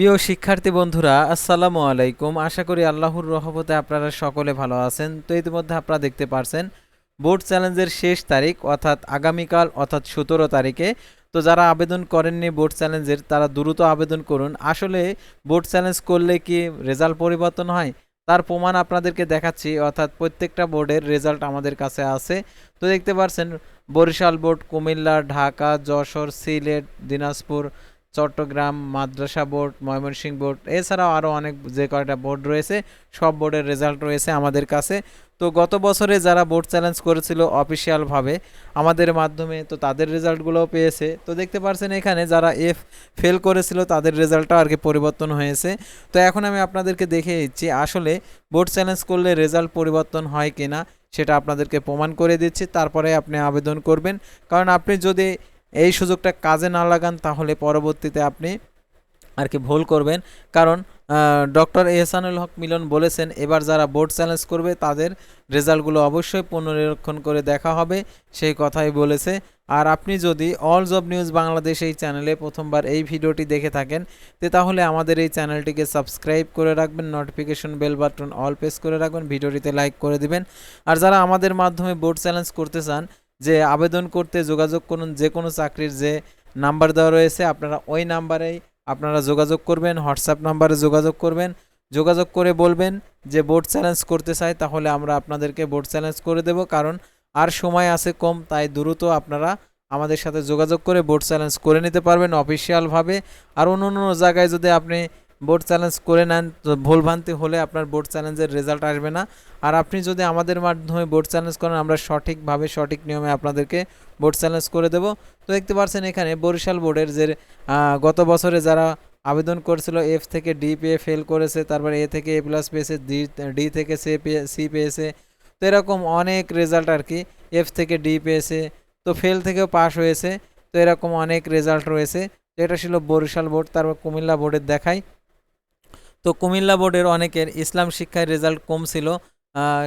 প্রিয় শিক্ষার্থী বন্ধুরা, আসসালামু আলাইকুম। আশা করি আল্লাহর রহমতে আপনারা সকলে ভালো আছেন। তো ইতিমধ্যে আপনারা দেখতে পারছেন বোর্ড চ্যালেঞ্জের শেষ তারিখ অর্থাৎ আগামীকাল অর্থাৎ 17 তারিখে। তো যারা আবেদন করেননি বোর্ড চ্যালেঞ্জের তারা দ্রুত আবেদন করুন। আসলে বোর্ড চ্যালেঞ্জ করলে কি রেজাল্ট পরিবর্তন হয় তার প্রমাণ আপনাদেরকে দেখাচ্ছি, অর্থাৎ প্রত্যেকটা বোর্ডের রেজাল্ট আমাদের কাছে আছে। তো দেখতে পারছেন বরিশাল বোর্ড, কুমিল্লা, ঢাকা, যশোর, সিলেট, দিনাজপুর, চট্টগ্রাম, মাদ্রাসা বোর্ড, ময়মনসিংহ বোর্ড, এছাড়াও আরও অনেক যে কয়টা বোর্ড রয়েছে সব বোর্ডের রেজাল্ট রয়েছে আমাদের কাছে। তো গত বছরে যারা বোর্ড চ্যালেঞ্জ করেছিল অফিসিয়ালভাবে আমাদের মাধ্যমে, তো তাদের রেজাল্টগুলোও পেয়েছে। তো দেখতে পাচ্ছেন এখানে যারা ফেল করেছিল তাদের রেজাল্টটাও আর কি পরিবর্তন হয়েছে। তো এখন আমি আপনাদেরকে দেখে দিচ্ছি আসলে বোর্ড চ্যালেঞ্জ করলে রেজাল্ট পরিবর্তন হয় কি না, সেটা আপনাদেরকে প্রমাণ করে দিচ্ছি। তারপরে আপনি আবেদন করবেন, কারণ আপনি যদি এই সুযোগটা কাজে না লাগান তাহলে পরবর্তীতে আপনি আর কি ভুল করবেন। কারণ ডক্টর এহসানুল হক মিলন বলেছেন এবার যারা বোর্ড চ্যালেঞ্জ করবে তাদের রেজাল্টগুলো অবশ্যই পুনরীক্ষণ করে দেখা হবে, সেই কথাই বলেছে। আর আপনি যদি অল জব নিউজ বাংলাদেশ এই চ্যানেলে প্রথমবার এই ভিডিওটি দেখে থাকেন তাহলে আমাদের এই চ্যানেলটিকে সাবস্ক্রাইব করে রাখবেন, notification bell button all press করে রাখবেন, ভিডিওটিতে লাইক করে দিবেন। আর যারা আমাদের মাধ্যমে বোর্ড চ্যালেঞ্জ করতে চান যে আবেদন করতে যোগাযোগ করুন, যে কোনো চাকরির যে নাম্বার দেওয়া রয়েছে আপনারা ওই নাম্বারেই আপনারা যোগাযোগ করবেন, হোয়াটসঅ্যাপ নাম্বারে যোগাযোগ করবেন, যোগাযোগ করে বলবেন যে বোর্ড চ্যালেঞ্জ করতে চাই, তাহলে আমরা আপনাদেরকে বোর্ড চ্যালেঞ্জ করে দেব। কারণ আর সময় আছে কম, তাই দ্রুত আপনারা আমাদের সাথে যোগাযোগ করে বোর্ড চ্যালেঞ্জ করে নিতে পারবেন অফিসিয়ালভাবে। আর অন্য অন্য জায়গায় যদি আপনি বোর্ড চ্যালেঞ্জ করে নেন তো ভুলভ্রান্তি হলে আপনার বোর্ড চ্যালেঞ্জের রেজাল্ট আসবে না। আর আপনি যদি আমাদের মাধ্যমে বোর্ড চ্যালেঞ্জ করেন আমরা সঠিকভাবে সঠিক নিয়মে আপনাদেরকে বোর্ড চ্যালেঞ্জ করে দেব। তো দেখতে পাচ্ছেন এখানে বরিশাল বোর্ডের যে গত বছরে যারা আবেদন করেছিল এফ থেকে ডি পেয়ে ফেল করেছে, তারপর এ থেকে এ প্লাস পেয়েছে, ডি থেকে সি পেয়েছে। তো এরকম অনেক রেজাল্ট আর কি, এফ থেকে ডি পেয়েছে, তো ফেল থেকেও পাস হয়েছে। তো এরকম অনেক রেজাল্ট রয়েছে। তো এটা ছিল বরিশাল বোর্ড। তারপর কুমিল্লা বোর্ডের দেখাই। তো কুমিল্লা বোর্ডের অনেকের ইসলাম শিক্ষায় রেজাল্ট কম ছিল,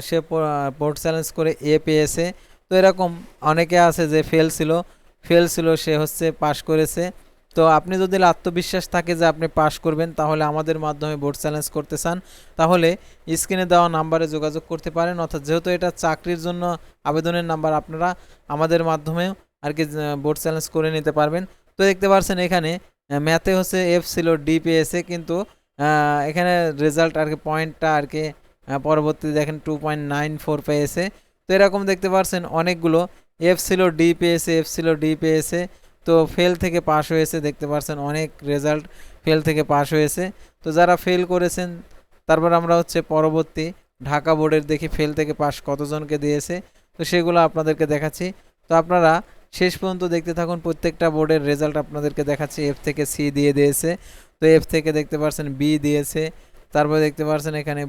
সে বোর্ড চ্যালেঞ্জ করে এ পেয়েছে। তো এরকম অনেকে আছে যে ফেল ছিল সে হচ্ছে পাশ করেছে। তো আপনি যদি আত্মবিশ্বাস থাকে যে আপনি পাশ করবেন তাহলে আমাদের মাধ্যমে বোর্ড চ্যালেঞ্জ করতে চান তাহলে স্ক্রিনে দেওয়া নাম্বারে যোগাযোগ করতে পারেন। অর্থাৎ যেহেতু এটা চাকরির জন্য আবেদনের নাম্বার, আপনারা আমাদের মাধ্যমে আর কি বোর্ড চ্যালেঞ্জ করে নিতে পারবেন। তো দেখতে পাচ্ছেন এখানে ম্যাথে হচ্ছে এফ ছিল, ডি পেয়েছে, কিন্তু এখানে রেজাল্ট আর কি পয়েন্টটা আর কি পরবর্তীতে দেখেন 2.94 পেয়েছে। তো এরকম দেখতে পাচ্ছেন অনেকগুলো এফ ছিল, ডি পেয়েছে, এফ ছিল, ডি পেয়েছে, তো ফেল থেকে পাস হয়েছে। দেখতে পাচ্ছেন অনেক রেজাল্ট ফেল থেকে পাস হয়েছে। তো যারা ফেল করেছেন তারপর আমরা হচ্ছে পরবর্তী ঢাকা বোর্ডের দেখি ফেল থেকে পাস কতজনকে দিয়েছে, তো সেগুলো আপনাদেরকে দেখাচ্ছি। তো আপনারা শেষ পর্যন্ত দেখতে থাকুন, প্রত্যেকটা বোর্ডের রেজাল্ট আপনাদেরকে দেখাচ্ছি। এফ থেকে সি দিয়ে দিয়েছে, তো এফ থেকে দেখতে পাচ্ছেন বি দিয়েছে। তারপরে দেখতে পাচ্ছেন এখানে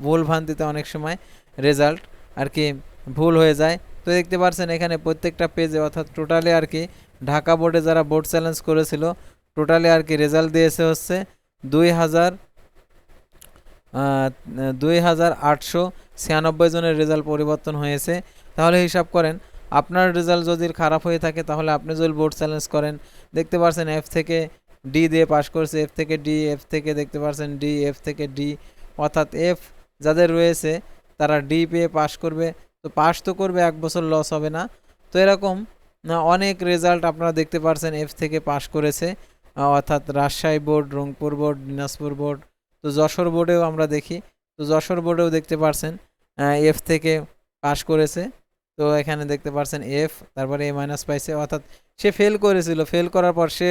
ভুল ভ্রান্তিতে অনেক সময় রেজাল্ট আর কি ভুল হয়ে যায়। তো দেখতে পাচ্ছেন এখানে প্রত্যেকটা পেজে অর্থাৎ টোটালি আর কি ঢাকা বোর্ডে যারা বোর্ড চ্যালেঞ্জ করেছিল টোটালি আর কি রেজাল্ট দিয়েছে হচ্ছে 2896 জনের রেজাল্ট পরিবর্তন হয়েছে। তাহলে হিসাব করেন আপনার রেজাল্ট যদি খারাপ হয়ে থাকে তাহলে আপনি যদি বোর্ড চ্যালেঞ্জ করেন দেখতে পাচ্ছেন এফ থেকে ডি দিয়ে পাস করেছে, এফ থেকে ডি, এফ থেকে দেখতে পাচ্ছেন ডি, এফ থেকে ডি, অর্থাৎ এফ যাদের রয়েছে তারা ডি পেয়ে পাস করবে। তো পাস তো করবে, 1 বছর লস হবে না। তো এরকম অনেক রেজাল্ট আপনারা দেখতে পাচ্ছেন এফ থেকে পাস করেছে, অর্থাৎ Rajshahi board, Rangpur board, Dinajpur board, তো যশোর বোর্ডেও আমরা দেখি। তো যশোর বোর্ডেও দেখতে পাচ্ছেন এফ থেকে পাস করেছে। তো এখানে দেখতে পাচ্ছেন এফ, তারপরে এ মাইনাস পাইছে, অর্থাৎ সে ফেল করেছিল, ফেল করার পর সে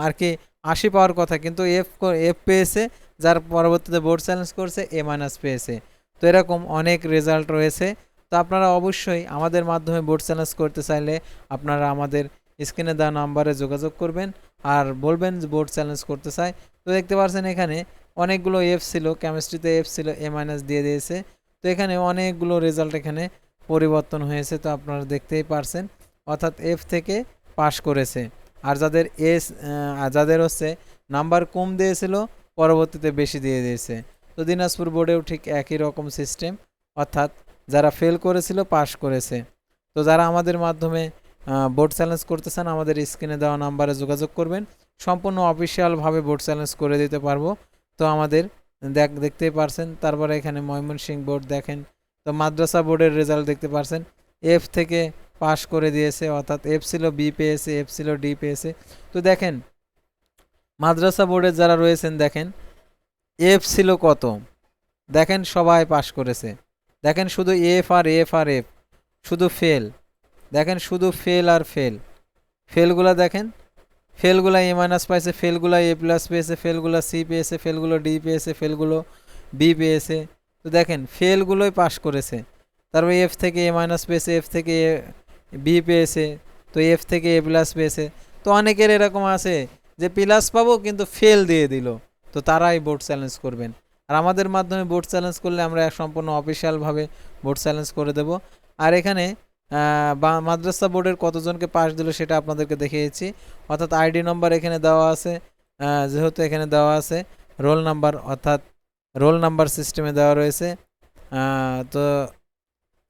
আর কি 80 পাওয়ার কথা, কিন্তু এফ এফ পেয়েছে, যার পরবর্তীতে বোর্ড চ্যালেঞ্জ করছে এ মাইনাস পেয়েছে। তো এরকম অনেক রেজাল্ট রয়েছে। তো আপনারা অবশ্যই আমাদের মাধ্যমে বোর্ড চ্যালেঞ্জ করতে চাইলে আপনারা আমাদের স্ক্রিনে দেওয়া নাম্বারে যোগাযোগ করবেন আর বলবেন যে বোর্ড চ্যালেঞ্জ করতে চাই। তো দেখতে পাচ্ছেন এখানে অনেকগুলো এফ ছিল, কেমিস্ট্রিতে এফ ছিল, এ মাইনাস দিয়ে দিয়েছে। তো এখানে অনেকগুলো রেজাল্ট এখানে পরিবর্তন হয়েছে, তো আপনারা দেখতেই পারছেন, অর্থাৎ এফ থেকে পাশ করেছে। আর যাদের হচ্ছে নাম্বার কম দিয়েছিল পরবর্তীতে বেশি দিয়ে দিয়েছে। তো দিনাজপুর বোর্ডেও ঠিক একই রকম সিস্টেম, অর্থাৎ যারা ফেল করেছিল পাশ করেছে। তো যারা আমাদের মাধ্যমে বোর্ড চ্যালেঞ্জ করতে চান আমাদের স্ক্রিনে দেওয়া নাম্বারে যোগাযোগ করবেন। সম্পূর্ণ অফিসিয়ালভাবে বোর্ড চ্যালেঞ্জ করে দিতে পারবো। তো আমাদের দেখতেই পারছেন। তারপরে এখানে ময়মনসিংহ বোর্ড দেখেন, তো মাদ্রাসা বোর্ডের রেজাল্ট দেখতে পারছেন। এফ থেকে পাস করে দিয়েছে, অর্থাৎ এফ ছিল বি পেয়েছে, এফ ছিল ডি পেয়েছে। তো দেখেন মাদ্রাসা বোর্ডের যারা রয়েছেন দেখেন এফ ছিল কত, দেখেন সবাই পাস করেছে। দেখেন শুধু F R F R F, শুধু ফেল। দেখেন শুধু ফেল আর ফেল, ফেলগুলা দেখেন, ফেলগুলা এ মাইনাস পাইছে, ফেলগুলা এ প্লাস পেয়েছে, ফেলগুলা সি পেয়েছে, ফেলগুলো ডি পেয়েছে, ফেলগুলো বি পেয়েছে। তো দেখেন ফেলগুলোই পাস করেছে। তারপর এফ থেকে এ মাইনাস পেয়েছে, এফ থেকে এ বি পেয়েছে, তো এফ থেকে এ প্লাস পেয়েছে। তো অনেকের এরকম আছে যে প্লাস পাবো কিন্তু ফেল দিয়ে দিল, তো তারাই বোর্ড চ্যালেঞ্জ করবেন। আর আমাদের মাধ্যমে বোর্ড চ্যালেঞ্জ করলে আমরা সম্পূর্ণ অফিসিয়ালভাবে বোর্ড চ্যালেঞ্জ করে দেব। আর এখানে মাদ্রাসা বোর্ডের কতজনকে পাস দিল সেটা আপনাদেরকে দেখিয়েছি, অর্থাৎ আইডি নম্বর এখানে দেওয়া আছে, যেহেতু এখানে দেওয়া আছে রোল নাম্বার, অর্থাৎ রোল নাম্বার সিস্টেমে দেওয়া রয়েছে। তো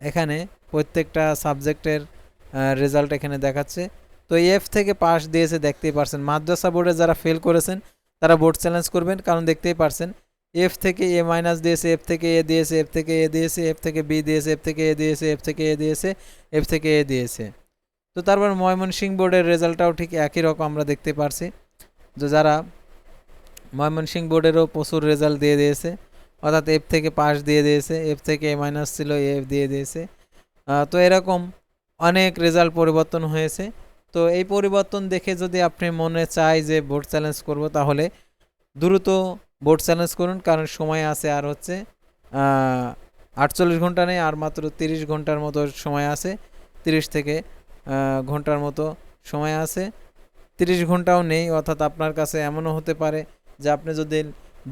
এখানে প্রত্যেকটা সাবজেক্টের রেজাল্ট এখানে দেখাচ্ছে। তো এফ থেকে পাস দিয়েছে দেখতেই পারছেন। মাদ্রাসা বোর্ডে যারা ফেল করেছেন তারা বোর্ড চ্যালেঞ্জ করবেন, কারণ দেখতেই পারছেন এফ থেকে এ মাইনাস দিয়েছে, এফ থেকে এ দিয়েছে, এফ থেকে এ দিয়েছে, এফ থেকে বি দিয়েছে, এফ থেকে এ দিয়েছে, এফ থেকে এ দিয়েছে, এফ থেকে এ দিয়েছে। তো তারপর ময়মনসিংহ বোর্ডের রেজাল্টটাও ঠিক একই রকম আমরা দেখতে পারছি, যে যারা ময়মনসিংহ বোর্ডেরও প্রচুর রেজাল্ট দিয়ে দিয়েছে, অর্থাৎ এফ থেকে পাস দিয়ে দিয়েছে, এফ থেকে এ মাইনাস ছিল এফ দিয়ে দিয়েছে। তো এরকম অনেক রেজাল্ট পরিবর্তন হয়েছে। তো এই পরিবর্তন দেখে যদি আপনি মনে চায় যে বোর্ড চ্যালেঞ্জ করব, তাহলে দ্রুত বোর্ড চ্যালেঞ্জ করুন, কারণ সময় আছে আর হচ্ছে 48 ঘন্টা নেই, আর মাত্র 30 ঘন্টার মতো সময় আছে, 30 থেকে ঘন্টার মতো সময় আছে। 30 ঘন্টাও নেই, অর্থাৎ আপনার কাছে এমনও হতে পারে যে আপনি যদি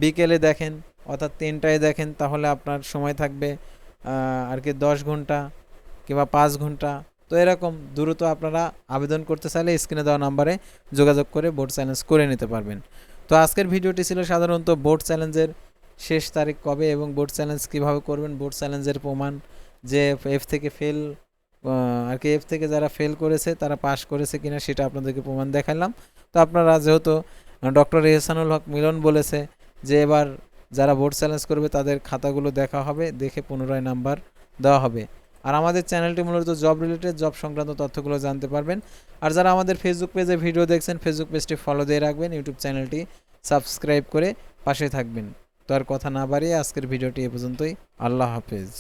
বিকেলে দেখেন, অর্থাৎ 3টায় দেখেন, তাহলে আপনার সময় থাকবে আর কি 10 ঘন্টা কিংবা 5 ঘন্টা। তো এরকম দ্রুত আপনারা আবেদন করতে চাইলে স্ক্রিনে দেওয়া নাম্বারে যোগাযোগ করে বোর্ড চ্যালেঞ্জ করে নিতে পারবেন। তো আজকের ভিডিওটি ছিল সাধারণত বোর্ড চ্যালেঞ্জের শেষ তারিখ কবে এবং বোর্ড চ্যালেঞ্জ কীভাবে করবেন, বোর্ড চ্যালেঞ্জের প্রমাণ, যে এফ থেকে ফেল আর কি এফ থেকে যারা ফেল করেছে তারা পাস করেছে কিনা সেটা আপনাদেরকে প্রমাণ দেখালাম। তো আপনারা যেহেতু ডক্টর এহসানুল হক মিলন বলেছে যে এবার যারা বোর্ড চ্যালেঞ্জ করবে তাদের খাতাগুলো দেখা হবে, দেখে পুনরায় নাম্বার দেওয়া হবে। আর আমাদের চ্যানেলটি মূলত জব রিলেটেড, জব সংক্রান্ত তথ্যগুলো জানতে পারবেন। আর যারা আমাদের ফেসবুক পেজে ভিডিও দেখছেন, ফেসবুক পেজটি ফলো দিয়ে রাখবেন, ইউটিউব চ্যানেলটি সাবস্ক্রাইব করে পাশে থাকবেন। তো আর কথা না বাড়িয়ে আজকের ভিডিওটি এ পর্যন্তই। আল্লাহ হাফেজ।